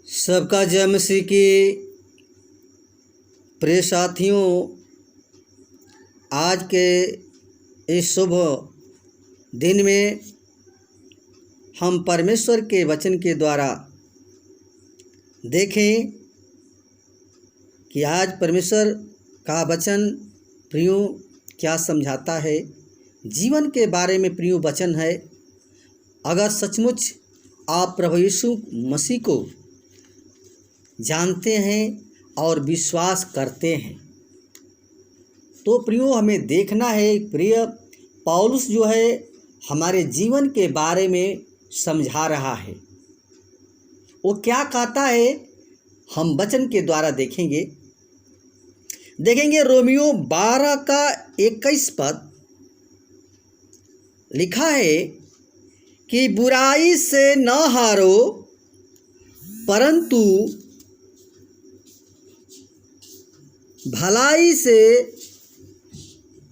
सबका जय मसीह की। प्रिय साथियों, आज के इस शुभ दिन में हम परमेश्वर के वचन के द्वारा देखें कि आज परमेश्वर का वचन प्रियों क्या समझाता है। जीवन के बारे में प्रियों वचन है। अगर सचमुच आप प्रभु यीशु मसीह को जानते हैं और विश्वास करते हैं तो प्रियो हमें देखना है। प्रिय पौलुस जो है हमारे जीवन के बारे में समझा रहा है। वो क्या कहता है हम वचन के द्वारा देखेंगे। रोमियो 12 का 21 पद लिखा है कि बुराई से न हारो परंतु भलाई से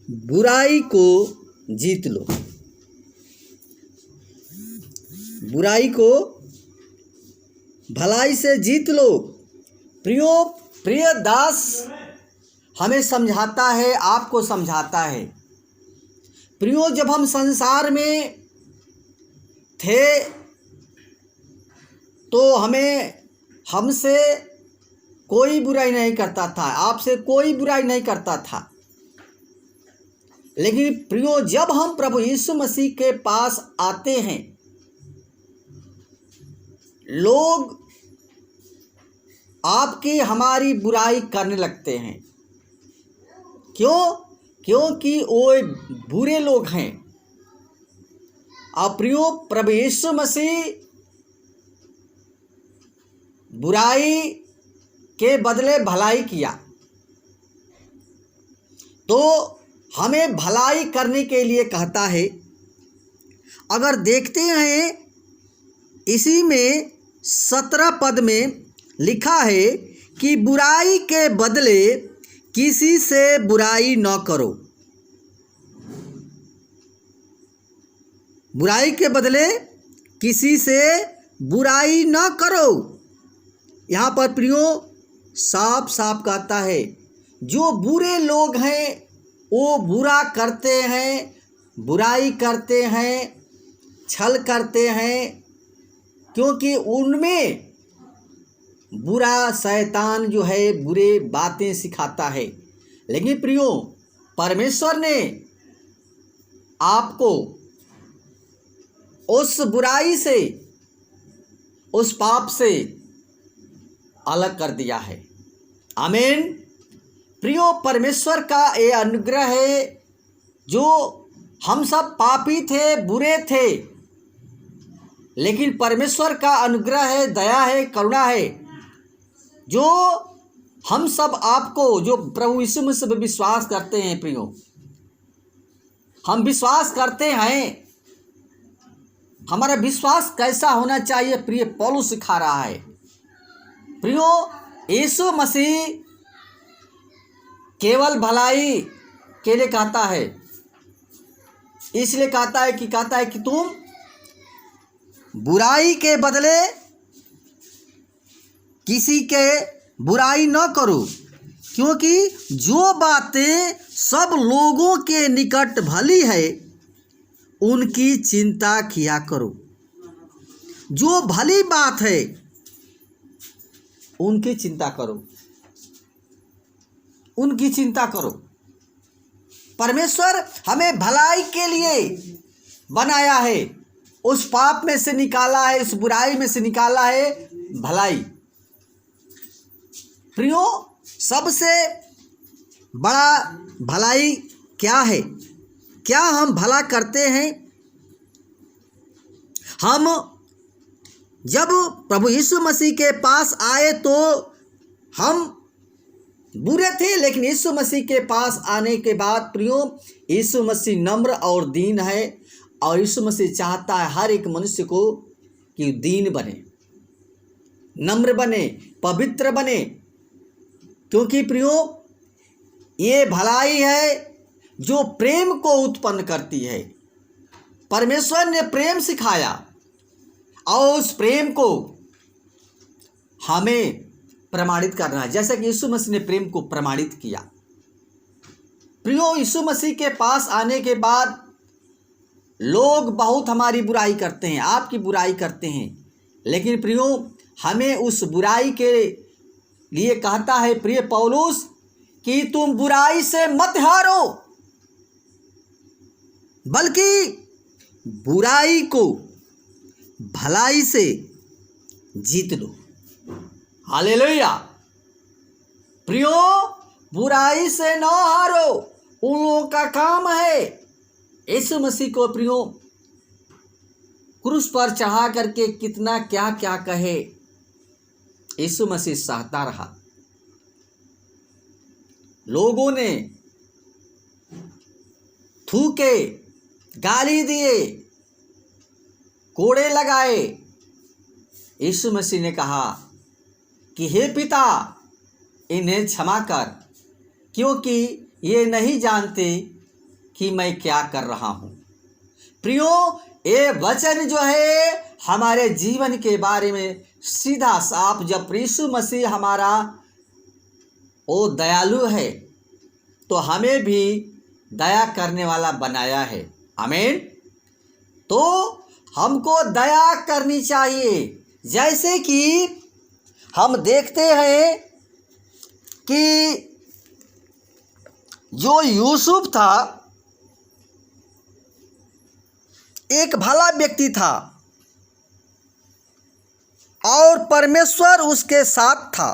बुराई को जीत लो। बुराई को भलाई से जीत लो। प्रिय दास हमें समझाता है, आपको समझाता है। प्रियो, जब हम संसार में थे तो हमसे कोई बुराई नहीं करता था, आपसे कोई बुराई नहीं करता था। लेकिन प्रियो, जब हम प्रभु यीशु मसीह के पास आते हैं लोग आपकी हमारी बुराई करने लगते हैं। क्योंकि वो बुरे लोग हैं। और प्रियो, प्रभु यीशु मसीह बुराई के बदले भलाई किया, तो हमें भलाई करने के लिए कहता है। अगर देखते हैं इसी में 17 पद में लिखा है कि बुराई के बदले किसी से बुराई न करो। बुराई के बदले किसी से बुराई न करो। यहाँ पर प्रियो साफ साफ कहता है जो बुरे लोग हैं वो बुरा करते हैं, बुराई करते हैं, छल करते हैं, क्योंकि उनमें बुरा शैतान जो है बुरे बातें सिखाता है। लेकिन प्रियो, परमेश्वर ने आपको उस बुराई से, उस पाप से अलग कर दिया है। आमीन। प्रियो, परमेश्वर का ये अनुग्रह है। जो हम सब पापी थे, बुरे थे, लेकिन परमेश्वर का अनुग्रह है, दया है, करुणा है, जो हम सब आपको, जो प्रभु यीशु मसीह पर विश्वास करते हैं। प्रियो, हम विश्वास करते हैं। हमारा विश्वास कैसा होना चाहिए प्रिय पौलुस सिखा रहा है। प्रियो, यीशु मसीह केवल भलाई के लिए कहता है। इसलिए कहता है कि तुम बुराई के बदले किसी के बुराई न करो, क्योंकि जो बातें सब लोगों के निकट भली है उनकी चिंता किया करो। जो भली बात है उनकी चिंता करो, उनकी चिंता करो। परमेश्वर हमें भलाई के लिए बनाया है। उस पाप में से निकाला है, उस बुराई में से निकाला है भलाई। प्रियो, सबसे बड़ा भलाई क्या है? क्या हम भला करते हैं? हम जब प्रभु यीशु मसीह के पास आए तो हम बुरे थे, लेकिन यीशु मसीह के पास आने के बाद प्रियो, यीशु मसीह नम्र और दीन है। और यीशु मसीह चाहता है हर एक मनुष्य को कि दीन बने, नम्र बने, पवित्र बने। क्योंकि प्रियो, ये भलाई है जो प्रेम को उत्पन्न करती है। परमेश्वर ने प्रेम सिखाया और उस प्रेम को हमें प्रमाणित करना है, जैसे कि यीशु मसीह ने प्रेम को प्रमाणित किया। प्रियो, यीशु मसीह के पास आने के बाद लोग बहुत हमारी बुराई करते हैं, आपकी बुराई करते हैं, लेकिन प्रियो हमें उस बुराई के लिए कहता है प्रिय पौलुस कि तुम बुराई से मत हारो, बल्कि बुराई को भलाई से जीत लो। हालेलुया। प्रियो, बुराई से न हारो, उन लोगों का काम है। यीशु मसीह को प्रियो क्रूस पर चढ़ा करके कितना क्या क्या कहे, यीशु मसीह सहता रहा। लोगों ने थूके, गाली दिए, कोड़े लगाए। यीशु मसीह ने कहा कि हे पिता, इन्हें क्षमा कर, क्योंकि ये नहीं जानते कि मैं क्या कर रहा हूँ। प्रियो, ये वचन जो है हमारे जीवन के बारे में सीधा साफ, जब यीशु मसीह हमारा वो दयालु है तो हमें भी दया करने वाला बनाया है। आमीन। तो हमको दया करनी चाहिए। जैसे कि हम देखते हैं कि जो यूसुफ था एक भला व्यक्ति था और परमेश्वर उसके साथ था,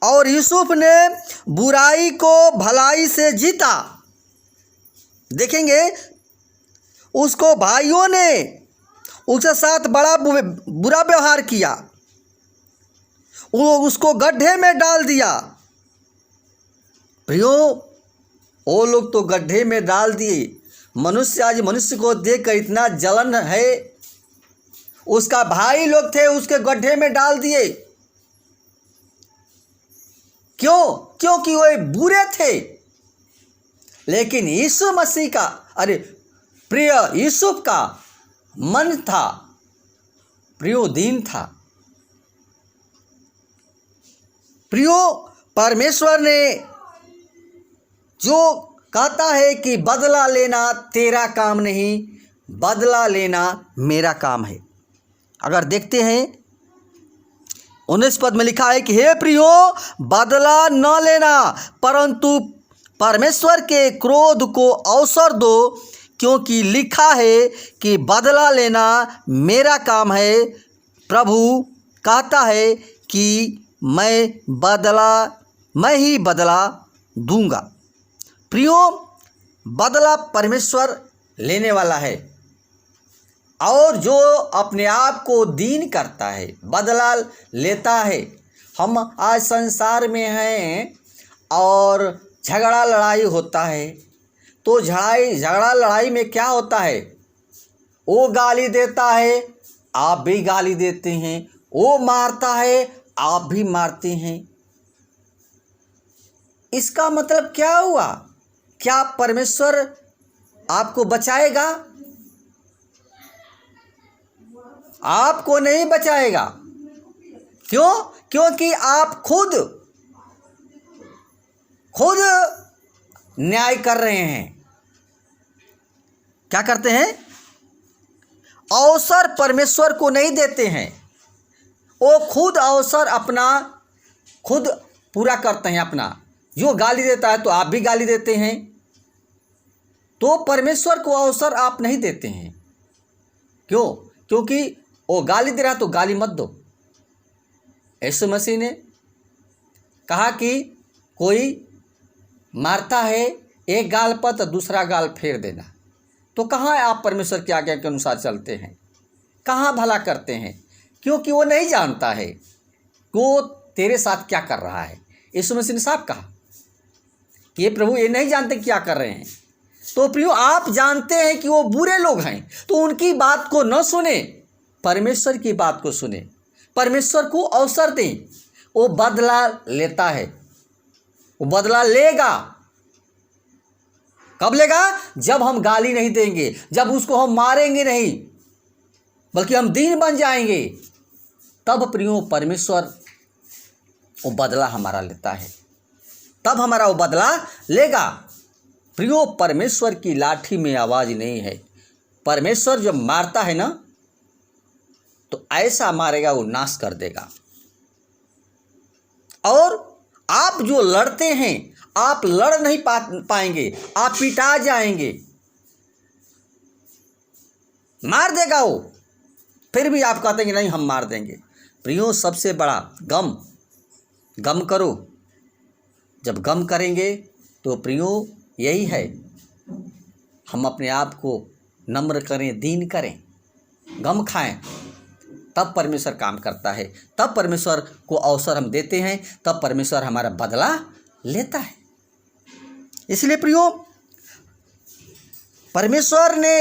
और यूसुफ ने बुराई को भलाई से जीता। देखेंगे उसको भाइयों ने उसके साथ बड़ा बुरा व्यवहार किया, उसको गड्ढे में डाल दिया। प्रियो, वो लोग तो गड्ढे में डाल दिए। मनुष्य आज मनुष्य को देखकर इतना जलन है, उसका भाई लोग थे उसके गड्ढे में डाल दिए। क्यों? क्योंकि वे बुरे थे। लेकिन यीशु मसीह का, अरे प्रिय यूसुफ का मन था, प्रियो दीन था। प्रियो, परमेश्वर ने जो कहता है कि बदला लेना तेरा काम नहीं, बदला लेना मेरा काम है। अगर देखते हैं 19 पद में लिखा है कि हे प्रियो, बदला न लेना, परंतु परमेश्वर के क्रोध को अवसर दो, क्योंकि लिखा है कि बदला लेना मेरा काम है। प्रभु कहता है कि मैं ही बदला दूंगा। प्रियो, बदला परमेश्वर लेने वाला है, और जो अपने आप को दीन करता है बदला लेता है। हम आज संसार में हैं और झगड़ा लड़ाई होता है, तो झगड़ा लड़ाई में क्या होता है? वो गाली देता है, आप भी गाली देते हैं, वो मारता है, आप भी मारते हैं। इसका मतलब क्या हुआ? क्या परमेश्वर आपको बचाएगा? आपको नहीं बचाएगा। क्यों? क्योंकि आप खुद न्याय कर रहे हैं। क्या करते हैं? अवसर परमेश्वर को नहीं देते हैं, वो खुद अवसर अपना खुद पूरा करते हैं। अपना जो गाली देता है तो आप भी गाली देते हैं, तो परमेश्वर को अवसर आप नहीं देते हैं। क्यों? क्योंकि वो गाली दे रहा तो गाली मत दो। यीशु मसीह ने कहा कि कोई मारता है एक गाल पर तो दूसरा गाल फेर देना। तो कहाँ आप परमेश्वर की आज्ञा के अनुसार चलते हैं? कहाँ भला करते हैं? क्योंकि वो नहीं जानता है कि वो तेरे साथ क्या कर रहा है। यीशु मसीह ने साफ कहा कि ये प्रभु ये नहीं जानते क्या कर रहे हैं। तो प्रियो, आप जानते हैं कि वो बुरे लोग हैं, तो उनकी बात को न सुने, परमेश्वर की बात को सुने, परमेश्वर को अवसर दें। वो बदला लेता है, वो बदला लेगा। कब लेगा? जब हम गाली नहीं देंगे, जब उसको हम मारेंगे नहीं, बल्कि हम दीन बन जाएंगे। तब प्रियो परमेश्वर वो बदला हमारा लेता है, तब हमारा वो बदला लेगा। प्रियो परमेश्वर की लाठी में आवाज़ नहीं है। परमेश्वर जब मारता है ना तो ऐसा मारेगा वो नाश कर देगा। और आप जो लड़ते हैं आप लड़ नहीं पाएंगे, आप पिटा जाएंगे, मार देगा वो, फिर भी आप कहते हैं कि नहीं हम मार देंगे। प्रियो सबसे बड़ा गम करो। जब गम करेंगे तो प्रियो यही है, हम अपने आप को नम्र करें, दीन करें, गम खाएं, तब परमेश्वर काम करता है, तब परमेश्वर को अवसर हम देते हैं, तब परमेश्वर हमारा बदला लेता है। इसलिए प्रियो परमेश्वर ने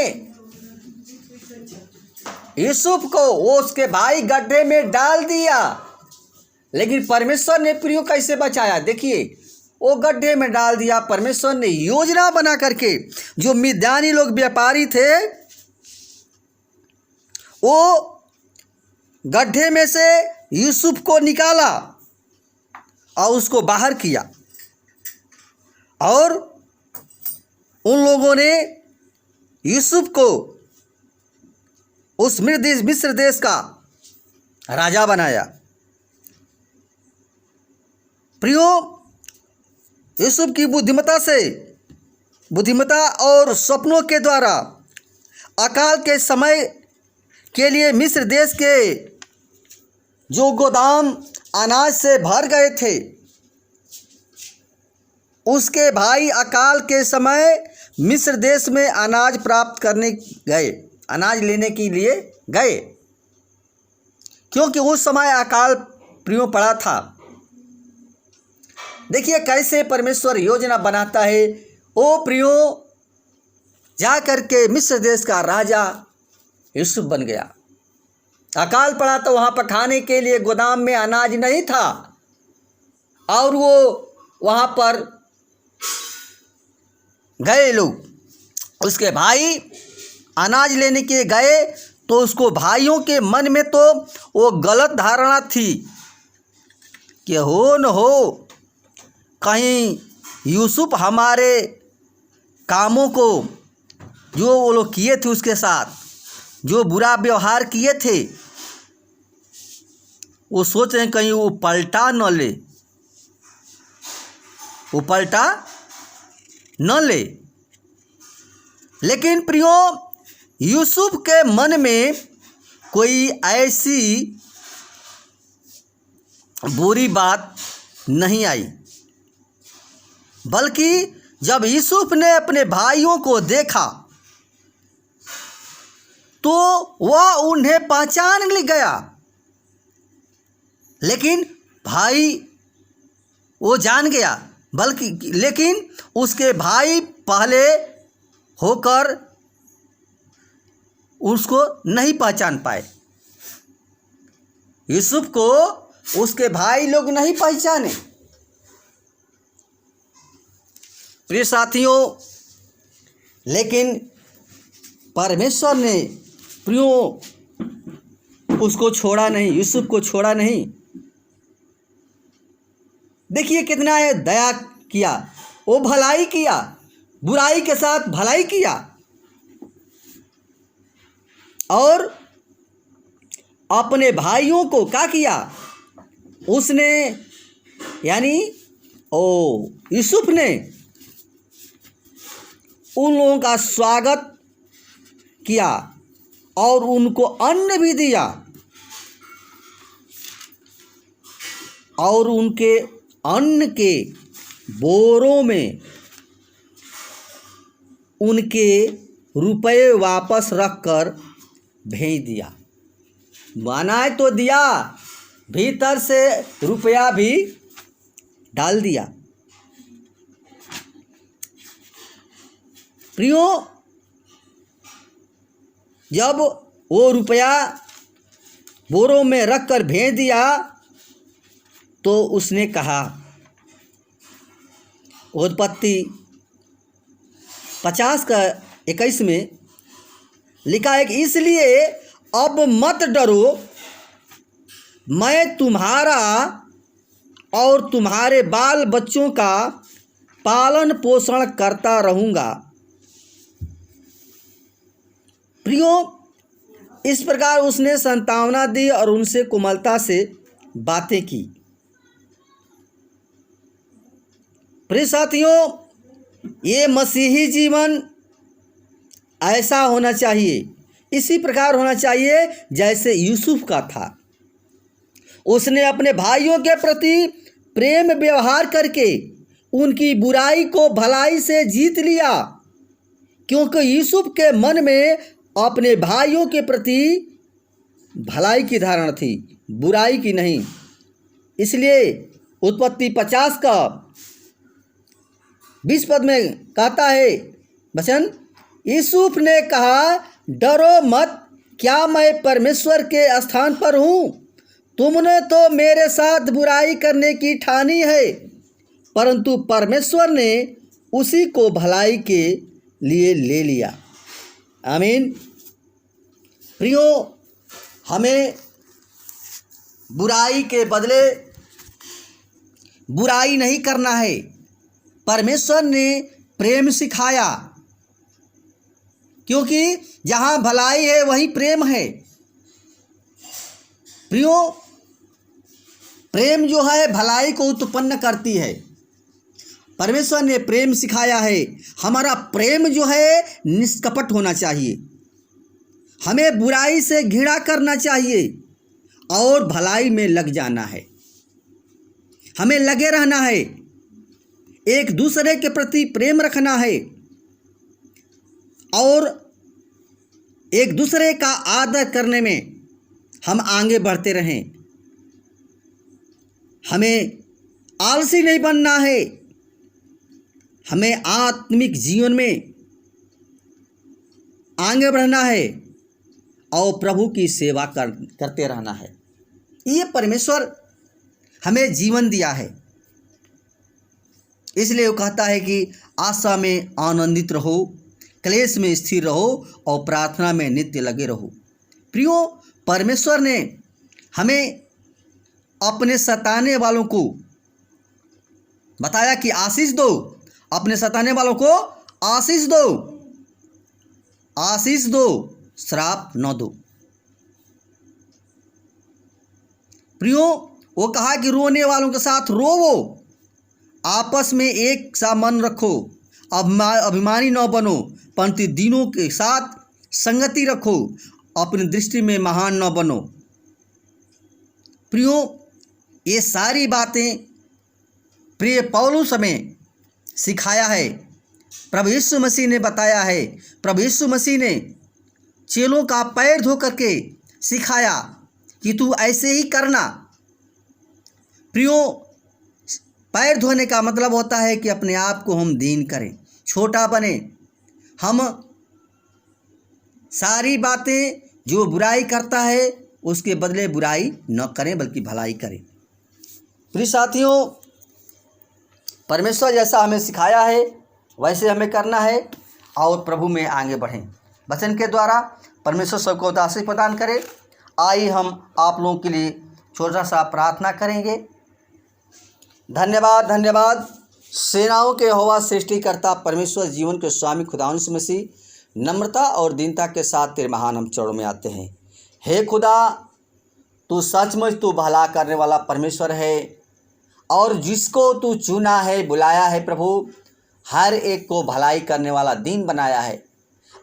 यूसुफ को वो उसके भाई गड्ढे में डाल दिया, लेकिन परमेश्वर ने प्रियो कैसे बचाया? देखिए, वो गड्ढे में डाल दिया, परमेश्वर ने योजना बना करके, जो मिद्यानी लोग व्यापारी थे वो गड्ढे में से यूसुफ को निकाला और उसको बाहर किया, और उन लोगों ने यूसुफ को उस मिस्र देश का राजा बनाया। प्रियो यूसुफ की बुद्धिमता और सपनों के द्वारा अकाल के समय के लिए मिस्र देश के जो गोदाम अनाज से भर गए थे, उसके भाई अकाल के समय मिस्र देश में अनाज प्राप्त करने गए, अनाज लेने के लिए गए, क्योंकि उस समय अकाल प्रियो पड़ा था। देखिए कैसे परमेश्वर योजना बनाता है। ओ प्रियो जा करके मिस्र देश का राजा यूसुफ बन गया। अकाल पड़ा तो वहाँ पर खाने के लिए गोदाम में अनाज नहीं था, और वो वहाँ पर गए लोग, उसके भाई अनाज लेने के गए, तो उसको भाइयों के मन में तो वो गलत धारणा थी कि हो न हो कहीं यूसुफ हमारे कामों को जो वो लोग किए थे, उसके साथ जो बुरा व्यवहार किए थे, वो सोच रहे हैं कहीं वो पलटा न ले, वो पलटा न ले। लेकिन प्रियो यूसुफ के मन में कोई ऐसी बुरी बात नहीं आई, बल्कि जब यूसुफ ने अपने भाइयों को देखा तो वह उन्हें पहचान गया। लेकिन भाई वो जान गया, लेकिन उसके भाई पहले होकर उसको नहीं पहचान पाए। यूसुफ को उसके भाई लोग नहीं पहचाने। प्रिय साथियों, लेकिन परमेश्वर ने प्रियो उसको छोड़ा नहीं, यूसुफ को छोड़ा नहीं। देखिए कितना है दया किया, वो भलाई किया, बुराई के साथ भलाई किया, और अपने भाइयों को क्या किया उसने, यानी यूसुफ ने उन लोगों का स्वागत किया और उनको अन्न भी दिया, और उनके अन्न के बोरों में उनके रुपए वापस रखकर भेज दिया। माना तो दिया, भीतर से रुपया भी डाल दिया। प्रियो जब वो रुपया बोरों में रख कर भेज दिया तो उसने कहा, उत्पत्ति 50:21 में लिखा है कि इसलिए अब मत डरो, मैं तुम्हारा और तुम्हारे बाल बच्चों का पालन पोषण करता रहूँगा। प्रियो, इस प्रकार उसने सांत्वना दी और उनसे कोमलता से बातें की। प्रिय साथियों, ये मसीही जीवन ऐसा होना चाहिए, इसी प्रकार होना चाहिए जैसे यूसुफ का था। उसने अपने भाइयों के प्रति प्रेम व्यवहार करके उनकी बुराई को भलाई से जीत लिया, क्योंकि यूसुफ के मन में अपने भाइयों के प्रति भलाई की धारणा थी, बुराई की नहीं। इसलिए उत्पत्ति 50 का 20 पद में कहता है वचन, यूसुफ ने कहा, डरो मत, क्या मैं परमेश्वर के स्थान पर हूँ? तुमने तो मेरे साथ बुराई करने की ठानी है, परंतु परमेश्वर ने उसी को भलाई के लिए ले लिया। आमीन। प्रियो, हमें बुराई के बदले बुराई नहीं करना है। परमेश्वर ने प्रेम सिखाया, क्योंकि जहाँ भलाई है वहीं प्रेम है। प्रियो, प्रेम जो है भलाई को उत्पन्न करती है। परमेश्वर ने प्रेम सिखाया है। हमारा प्रेम जो है निष्कपट होना चाहिए। हमें बुराई से घृणा करना चाहिए और भलाई में लग जाना है। हमें लगे रहना है, एक दूसरे के प्रति प्रेम रखना है और एक दूसरे का आदर करने में हम आगे बढ़ते रहें। हमें आलसी नहीं बनना है। हमें आत्मिक जीवन में आगे बढ़ना है और प्रभु की सेवा करते रहना है। ये परमेश्वर हमें जीवन दिया है, इसलिए वो कहता है कि आशा में आनंदित रहो, क्लेश में स्थिर रहो और प्रार्थना में नित्य लगे रहो। प्रियो, परमेश्वर ने हमें अपने सताने वालों को बताया कि आशीष दो, अपने सताने वालों को आशीष दो, आशीष दो, श्राप न दो। प्रियो, वो कहा कि रोने वालों के साथ रोवो, आपस में एक सा मन रखो, अभिमानी न बनो, परंतु दीनों के साथ संगति रखो, अपनी दृष्टि में महान न बनो। प्रियो, ये सारी बातें प्रिय पौलुस हमें सिखाया है, प्रभु यीशु मसीह ने बताया है। प्रभु यीशु मसीह ने चेलों का पैर धो करके सिखाया कि तू ऐसे ही करना। प्रियो, पैर धोने का मतलब होता है कि अपने आप को हम दीन करें, छोटा बने। हम सारी बातें जो बुराई करता है उसके बदले बुराई न करें बल्कि भलाई करें। प्रिय साथियों, परमेश्वर जैसा हमें सिखाया है वैसे हमें करना है और प्रभु में आगे बढ़ें। वचन के द्वारा परमेश्वर सबको आशीष प्रदान करे। आइए हम आप लोगों के लिए छोटा सा प्रार्थना करेंगे। धन्यवाद, धन्यवाद। सेनाओं के यहोवा सृष्टिकर्ता परमेश्वर, जीवन के स्वामी खुदा यीशु मसीह, नम्रता और दीनता के साथ तेरे महान हम चरणों में आते हैं। हे खुदा, तू सचमुच तू भला करने वाला परमेश्वर है और जिसको तू चुना है, बुलाया है प्रभु, हर एक को भलाई करने वाला दीन बनाया है।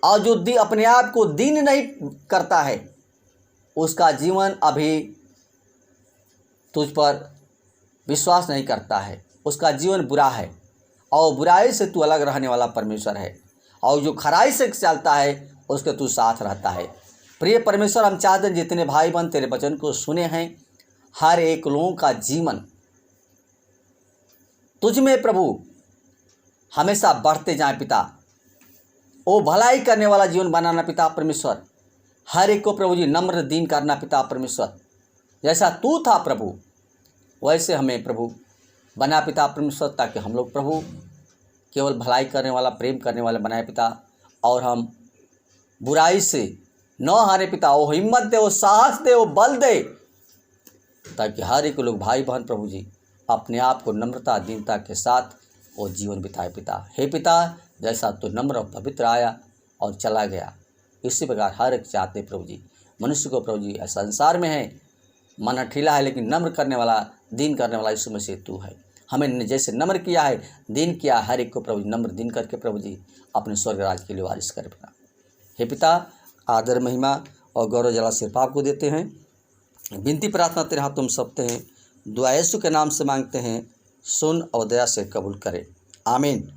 और जो अपने आप को दीन नहीं करता है उसका जीवन अभी तुझ पर विश्वास नहीं करता है, उसका जीवन बुरा है और बुराई से तू अलग रहने वाला परमेश्वर है। और जो खराई से चलता है उसके तू साथ रहता है। प्रिय परमेश्वर, हम चाहते हैं जितने भाई बहन तेरे वचन को सुने हैं, हर एक लोगों का जीवन तुझ में प्रभु हमेशा बढ़ते जाए पिता। ओ भलाई करने वाला जीवन बनाना पिता परमेश्वर। हर एक को प्रभु जी नम्र दीन करना पिता परमेश्वर। जैसा तू था प्रभु वैसे हमें प्रभु बना पिता परमेश्वर, ताकि हम लोग प्रभु केवल भलाई करने वाला, प्रेम करने वाला बनाए पिता, और हम बुराई से न हारे पिता। वो हिम्मत दे, वो साहस दे, वो बल दे ताकि हर एक लोग भाई बहन प्रभु जी अपने आप को नम्रता दीनता के साथ वो जीवन बिताए। पिता, हे पिता, जैसा तू नम्र और पवित्र आया और चला गया, इसी प्रकार हर एक चाहते प्रभु जी मनुष्य को प्रभु जी संसार में है मन हठीला है लेकिन नम्र करने वाला दीन करने वाला यीशु मसीह तू है। हमें जैसे नम्र किया है दीन किया, हर एक को प्रभु जी नम्र दीन करके प्रभु जी अपने स्वर्ग राज के लिए वारिस कर पिता। हे पिता, आदर महिमा और गौरव जला सिर्फ आपको देते हैं। विनती प्रार्थना तेरे हाथ तुम सबते हैं, दुआ यीशु के नाम से मांगते हैं, सुन और दया से कबूल करें। आमीन।